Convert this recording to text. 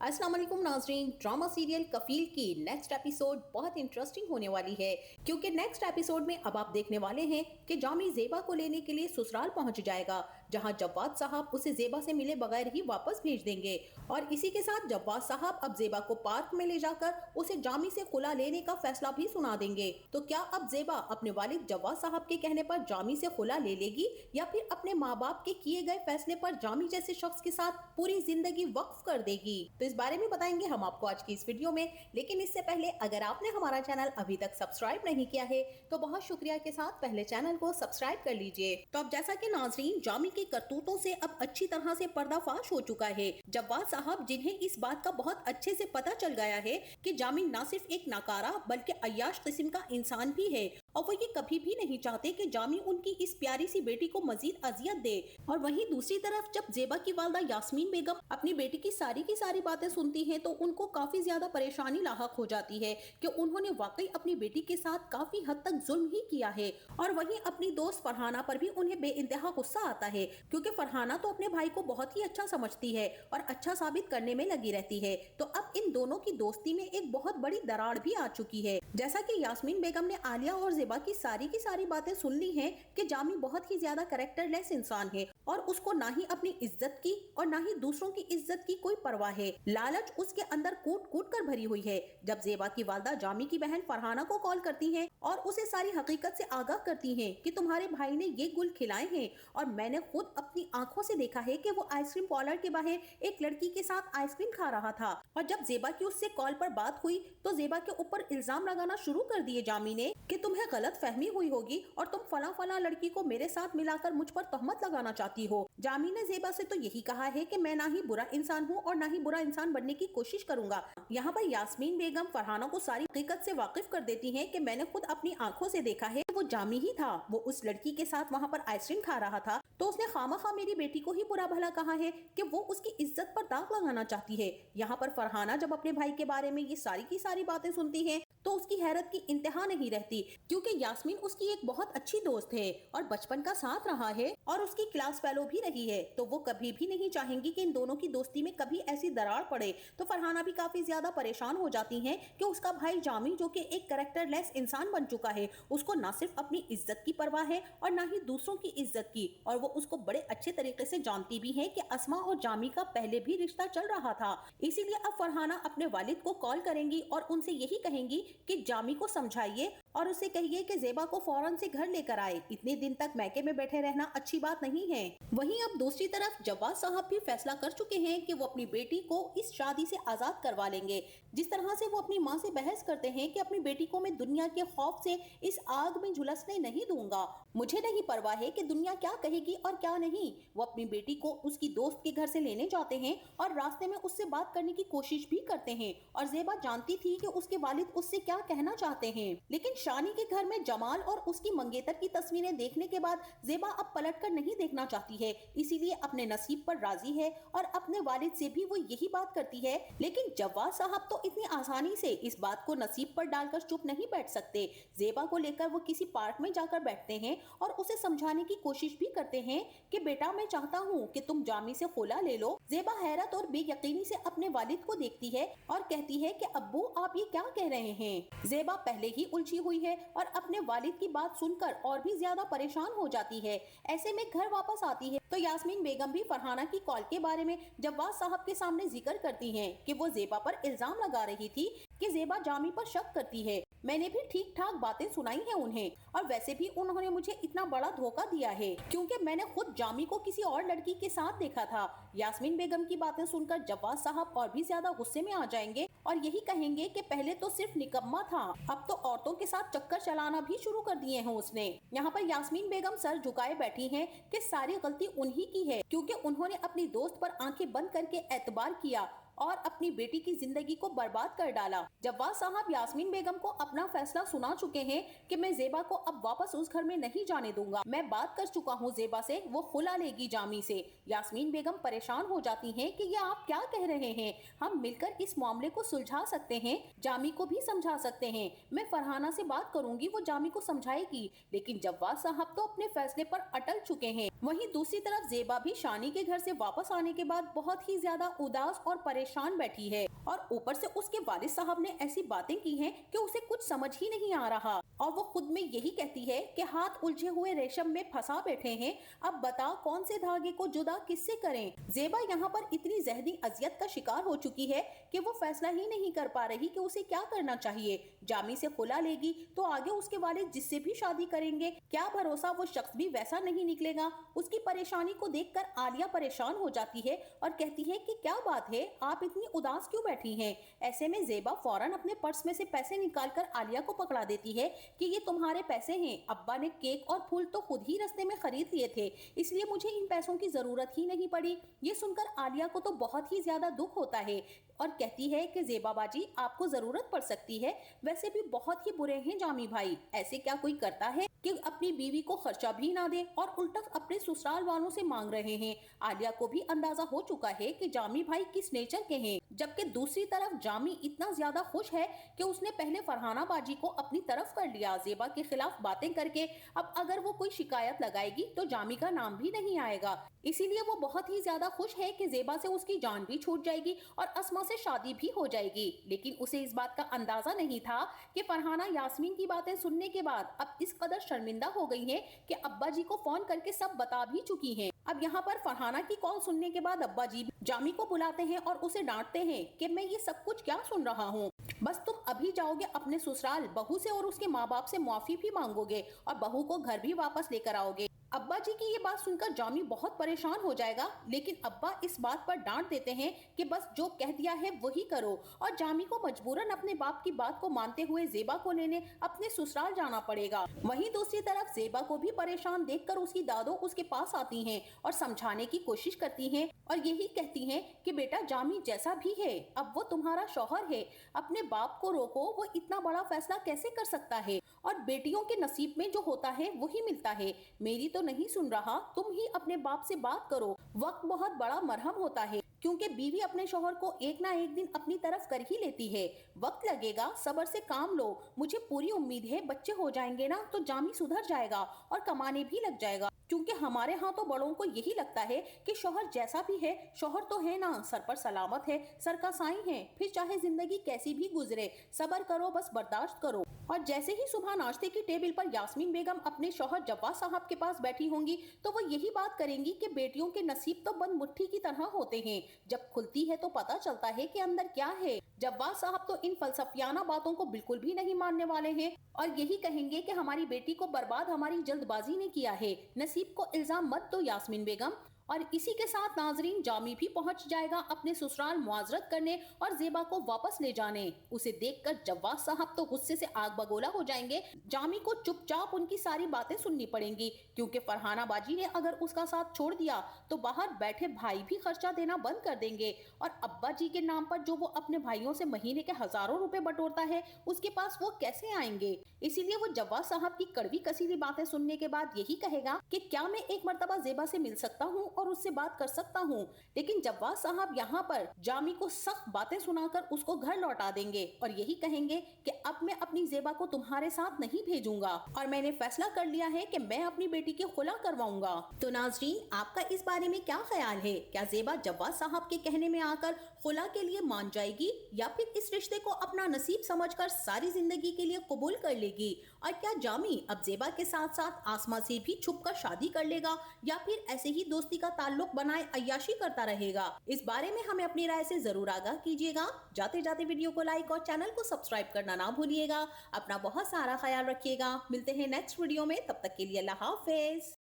अस्सलाम वालेकुम नाज़रीन, ड्रामा सीरियल कफील की नेक्स्ट एपिसोड बहुत इंटरेस्टिंग होने वाली है क्योंकि नेक्स्ट एपिसोड में अब आप देखने वाले हैं कि जामी ज़ेबा को लेने के लिए ससुराल पहुंच जाएगा, जहां जव्वाद साहब उसे ज़ेबा से मिले बगैर ही वापस भेज देंगे। और इसी के साथ जव्वाद साहब अब ज़ेबा को पार्क में ले जाकर उसे जामी से खुला लेने का फैसला भी सुना देंगे। तो क्या अब ज़ेबा अपने वालिद जव्वाद साहब के कहने पर जामी से खुला ले लेगी या फिर अपने माँ बाप के किए गए फैसले पर जामी जैसे शख्स के साथ पूरी जिंदगी वक्फ कर देगी? तो इस बारे में बताएंगे हम आपको आज की इस वीडियो में। लेकिन इससे पहले अगर आपने हमारा चैनल अभी तक सब्सक्राइब नहीं किया है तो बहुत शुक्रिया के साथ पहले चैनल को सब्सक्राइब कर लीजिए। तो अब जैसा कि नाज़रीन, जामी की करतूतों से अब अच्छी तरह से पर्दाफाश हो चुका है। जव्वाद साहब, जिन्हें इस बात का बहुत अच्छे से पता चल गया है कि जामी न सिर्फ एक नाकारा बल्कि अय्याश किस्म का इंसान भी है और वो ये कभी भी नहीं चाहते कि जामी उनकी इस प्यारी सी बेटी को मजीद अजियत दे। और वहीं दूसरी तरफ जब ज़ेबा की वालदा यास्मीन बेगम अपनी बेटी की सारी बातें सुनती हैं तो उनको काफी ज्यादा परेशानी लाहक हो जाती है कि उन्होंने वाकई अपनी बेटी के साथ काफी हद तक जुल्म ही किया है। और वहीं अपनी दोस्त फरहाना पर भी उन्हें बेइंतहा गुस्सा आता है क्योंकि फरहाना तो अपने भाई को बहुत ही अच्छा समझती है और अच्छा साबित करने में लगी रहती है। तो अब इन दोनों की दोस्ती में एक बहुत बड़ी दरार भी आ चुकी है। जैसा कि यास्मीन बेगम ने आलिया और ज़ेबा की सारी बातें सुन ली हैं कि जामी बहुत ही ज्यादा कैरेक्टरलेस इंसान है और उसको ना ही अपनी इज्जत की और ना ही दूसरों की इज्जत की कोई परवाह है। लालच उसके अंदर कूट कूट कर भरी हुई है। जब ज़ेबा की वालदा जामी की बहन फरहाना को कॉल करती हैं और उसे सारी हकीकत से आगाह करती हैं कि तुम्हारे भाई ने ये गुल खिलाए हैं और मैंने खुद अपनी आंखों से देखा है कि वो आइसक्रीम पार्लर के बाहर एक लड़की के साथ आइसक्रीम खा रहा था। और जब ज़ेबा की उससे कॉल पर बात हुई तो ज़ेबा के ऊपर इल्जाम लगाना शुरू कर दिए जामी ने कि तुम्हें गलत फहमी हुई होगी और तुम फला लड़की को मेरे साथ मिलाकर मुझ पर तहमत लगाना चाहती हो। जामी ने ज़ेबा से तो यही कहा है कि मैं ना ही बुरा इंसान हूँ और ना ही बुरा इंसान बनने की कोशिश करूंगा। यहाँ पर यास्मीन बेगम फरहाना को सारी हकीकत से वाकिफ कर देती हैं कि मैंने खुद अपनी आंखों से देखा है वो जामी ही था। वो उस लड़की के साथ वहाँ पर आइसक्रीम खा रहा था तो उसने खामखा मेरी बेटी को ही बुरा भला कहा है कि वो उसकी इज्जत पर दाग लगाना चाहती है। यहाँ पर फरहाना जब अपने भाई के बारे में ये सारी की सारी बातें सुनती है तो उसकी हैरत की इंतहा नहीं रहती क्योंकि यास्मीन उसकी एक बहुत अच्छी दोस्त है और बचपन का साथ रहा है और उसकी क्लास फेलो भी रही है। तो वो कभी भी नहीं चाहेंगी कि इन दोनों की दोस्ती में कभी ऐसी दरार पड़े। तो फरहाना भी काफी ज्यादा परेशान हो जाती हैं कि उसका भाई जामी, जो कि एक कैरेक्टरलेस इंसान बन चुका है, उसको ना सिर्फ अपनी इज्जत की परवाह है और ना ही दूसरों की इज्जत की। और वो उसको बड़े अच्छे तरीके से जानती भी है कि अस्मा और जामी का पहले भी रिश्ता चल रहा था। इसीलिए अब फरहाना अपने वालिद को कॉल करेंगी और उनसे यही कहेंगी कि जामी को समझाइए और उसे कहिए कि ज़ेबा को फौरन से घर लेकर आए। इतने दिन तक मैके में बैठे रहना अच्छी बात नहीं है। वहीं अब दूसरी तरफ जव्वाद साहब भी फैसला कर चुके हैं कि वो अपनी बेटी को इस शादी से आजाद करवा लेंगे। जिस तरह से वो अपनी माँ से बहस करते हैं कि अपनी बेटी को मैं दुनिया के खौफ से इस आग में झुलसने नहीं दूंगा, मुझे नहीं परवाह है कि दुनिया क्या कहेगी और क्या नहीं। वो अपनी बेटी को उसकी दोस्त के घर से लेने जाते हैं और रास्ते में उससे बात करने की कोशिश भी करते हैं। और ज़ेबा जानती थी कि उसके वालिद उससे क्या कहना चाहते हैं, लेकिन शानी के घर में जमाल और उसकी मंगेतर की तस्वीरें देखने के बाद ज़ेबा अब पलटकर नहीं देखना चाहती है। इसीलिए अपने नसीब पर राजी है और अपने वालिद से भी वो यही बात करती है। लेकिन जव्वाद साहब तो इतनी आसानी से इस बात को नसीब पर डालकर चुप नहीं बैठ सकते। ज़ेबा को लेकर वो किसी पार्क में जाकर बैठते हैं और उसे समझाने की कोशिश भी करते हैं कि बेटा, मैं चाहता हूँ कि तुम जामी से खुला ले लो। ज़ेबा हैरत और बेयकीनी से अपने वालिद को देखती है और कहती है कि अब्बू, आप ये क्या कह रहे हैं? ज़ेबा पहले ही उलझी हुई है और अपने वालिद की बात सुनकर और भी ज्यादा परेशान हो जाती है। ऐसे में घर वापस आती है तो यास्मीन बेगम भी फरहाना की कॉल के बारे में जव्वाद साहब के सामने जिक्र करती हैं कि वो ज़ेबा पर इल्जाम लगा रही थी कि ज़ेबा जामी पर शक करती है। मैंने भी ठीक ठाक बातें सुनाई हैं उन्हें और वैसे भी उन्होंने मुझे इतना बड़ा धोखा दिया है क्योंकि मैंने खुद जामी को किसी और लड़की के साथ देखा था। यास्मीन बेगम की बातें सुनकर जव्वाद साहब और भी ज्यादा गुस्से में आ जाएंगे और यही कहेंगे कि पहले तो सिर्फ निकम्मा था, अब तो औरतों के साथ चक्कर चलाना भी शुरू कर दिए हैं उसने। यहाँ पर यास्मीन बेगम सर झुकाए बैठी हैं कि सारी गलती उन्हीं की है क्योंकि उन्होंने अपनी दोस्त पर आंखें बंद करके एतबार किया और अपनी बेटी की जिंदगी को बर्बाद कर डाला। जव्वाद साहब यास्मीन बेगम को अपना फैसला सुना चुके हैं कि मैं ज़ेबा को अब वापस उस घर में नहीं जाने दूंगा। मैं बात कर चुका हूँ ज़ेबा से, वो खुला लेगी जामी से। यास्मीन बेगम परेशान हो जाती हैं कि ये आप क्या कह रहे हैं, हम मिलकर इस मामले को सुलझा सकते हैं, जामी को भी समझा सकते हैं। मैं फरहाना से बात करूंगी, वो जामी को समझाएगी। लेकिन जव्वाद साहब तो अपने फैसले पर अटल चुके हैं। वहीं दूसरी तरफ ज़ेबा भी शानी के घर से वापस आने के बाद बहुत ही ज्यादा उदास और परेशान परेशान बैठी है और ऊपर से उसके वालिद साहब ने ऐसी बातें की हैं कि उसे कुछ समझ ही नहीं आ रहा और वो खुद में यही कहती है कि हाथ उलझे हुए रेशम में फंसा बैठे हैं, अब बताओ कौन से धागे को जुदा किससे करें। ज़ेबा यहाँ पर इतनी ज़हनी अजियत का शिकार हो चुकी है कि वो फैसला ही नहीं कर पा रही कि उसे क्या करना चाहिए। जामी से खुला लेगी तो आगे उसके वालिद जिससे भी शादी करेंगे, क्या भरोसा वो शख्स भी वैसा नहीं निकलेगा। उसकी परेशानी को देखकर आलिया परेशान हो जाती है और कहती है कि क्या बात है, आप इतनी उदास क्यों बैठी हैं। ऐसे में ज़ेबा फौरन अपने पर्स में से पैसे निकालकर आलिया को पकड़ा देती है कि ये तुम्हारे पैसे हैं, अब्बा ने केक और फूल तो खुद ही रास्ते में खरीद लिए थे, इसलिए मुझे इन पैसों की जरूरत ही नहीं पड़ी। ये सुनकर आलिया को तो बहुत ही ज्यादा दुख होता है और कहती है कि ज़ेबा बाजी आपको जरूरत पड़ सकती है, वैसे भी बहुत ही बुरे हैं जामी भाई, ऐसे क्या कोई करता है कि अपनी बीवी को खर्चा भी ना दे और उल्टा अपने ससुराल वालों से मांग रहे हैं। आलिया को भी अंदाजा हो चुका है कि जामी भाई किस नेचर के हैं, जबकि दूसरी तरफ जामी इतना ज्यादा खुश है कि उसने पहले फरहाना बाजी को अपनी तरफ कर लिया ज़ेबा के खिलाफ बातें करके। अब अगर वो कोई शिकायत लगाएगी तो जामी का नाम भी नहीं आएगा, इसीलिए वो बहुत ही ज्यादा खुश है कि ज़ेबा से उसकी जान भी छूट जाएगी और अस्मा से शादी भी हो जाएगी। लेकिन उसे इस बात का अंदाजा नहीं था कि फरहाना यास्मीन की बातें सुनने के बाद अब इस कदर शर्मिंदा हो गई है कि अब्बा जी को फोन करके सब बता भी चुकी हैं। अब यहाँ पर फरहाना की कॉल सुनने के बाद अब्बा जी जामी को बुलाते हैं और उसे डांटते हैं कि मैं ये सब कुछ क्या सुन रहा हूँ, बस तुम अभी जाओगे अपने ससुराल, बहू से और उसके माँ बाप से माफी भी मांगोगे और बहू को घर भी वापस लेकर आओगे। अब्बा जी की ये बात सुनकर जामी बहुत परेशान हो जाएगा, लेकिन अब्बा इस बात पर डांट देते हैं कि बस जो कह दिया है वही करो और जामी को मजबूरन अपने बाप की बात को मानते हुए ज़ेबा को लेने अपने ससुराल जाना पड़ेगा। वहीं दूसरी तरफ ज़ेबा को भी परेशान देखकर उसकी दादो उसके पास आती हैं और समझाने की कोशिश करती हैं और यही कहती हैं कि बेटा जामी जैसा भी है अब वो तुम्हारा शौहर है, अपने बाप को रोको, वो इतना बड़ा फैसला कैसे कर सकता है और बेटियों के नसीब में जो होता है वही मिलता है। मेरी तो नहीं सुन रहा, तुम ही अपने बाप से बात करो। वक्त बहुत बड़ा मरहम होता है क्योंकि बीवी अपने शौहर को एक ना एक दिन अपनी तरफ कर ही लेती है। वक्त लगेगा, सब्र से काम लो। मुझे पूरी उम्मीद है बच्चे हो जाएंगे ना तो जामी सुधर जाएगा और कमाने भी लग जाएगा, क्योंकि हमारे यहाँ तो बड़ों को यही लगता है कि शौहर जैसा भी है, शौहर तो है ना, सर पर सलामत है, सर का साईं है, फिर चाहे जिंदगी कैसी भी गुजरे सब्र करो, बस बर्दाश्त करो। और जैसे ही सुबह नाश्ते की टेबल पर यास्मीन बेगम अपने शौहर जव्वाद साहब के पास बैठी होंगी तो वो यही बात करेंगी कि बेटियों के नसीब तो बंद मुट्ठी की तरह होते हैं, जब खुलती है तो पता चलता है कि अंदर क्या है। जव्वाद साहब तो इन फलसफियाना बातों को बिल्कुल भी नहीं मानने वाले हैं और यही कहेंगे कि हमारी बेटी को बर्बाद हमारी जल्दबाजी ने किया है, नसीब को इल्जाम मत दो यास्मीन बेगम। और इसी के साथ नाजरीन जामी भी पहुंच जाएगा अपने ससुराल मुआजरत करने और ज़ेबा को वापस ले जाने। उसे देखकर जव्वाद साहब तो गुस्से से आग बगोला हो जाएंगे। जामी को चुपचाप उनकी सारी बातें सुननी पड़ेंगी, क्योंकि फरहाना बाजी ने अगर उसका साथ छोड़ दिया तो बाहर बैठे भाई भी खर्चा देना बंद कर देंगे और अब्बा जी के नाम पर जो वो अपने भाइयों से महीने के हजारों रुपए बटोरता है उसके पास वो कैसे आएंगे। इसीलिए वो जव्वाद साहब की कड़वी कसीली बातें सुनने के बाद यही कहेगा कि क्या मैं एक मर्तबा ज़ेबा से मिल सकता हूँ और उससे बात कर सकता हूँ। लेकिन जव्वाद साहब यहाँ पर जामी को सख्त बातें सुनाकर उसको घर लौटा देंगे और यही कहेंगे कि अब मैं अपनी ज़ेबा को तुम्हारे साथ नहीं भेजूंगा और मैंने फैसला कर लिया है कि मैं अपनी बेटी की खुला करवाऊंगा। तो नाजरीन आपका इस बारे में क्या ख्याल है, क्या ज़ेबा जव्वाद साहब के कहने में आकर खुला के लिए मान जाएगी या फिर इस रिश्ते को अपना नसीब समझकर सारी जिंदगी के लिए कबूल कर लेगी? और क्या जामी अब ज़ेबा के साथ साथ आसमा से भी छुपकर शादी कर लेगा या फिर ऐसे ही दोस्ती का ताल्लुक बनाए अय्याशी करता रहेगा? इस बारे में हमें अपनी राय से जरूर आगाह कीजिएगा। जाते जाते वीडियो को लाइक और चैनल को सब्सक्राइब करना ना भूलिएगा। अपना बहुत सारा ख्याल रखिएगा। मिलते हैं नेक्स्ट वीडियो में, तब तक के लिए अल्लाह हाफिज।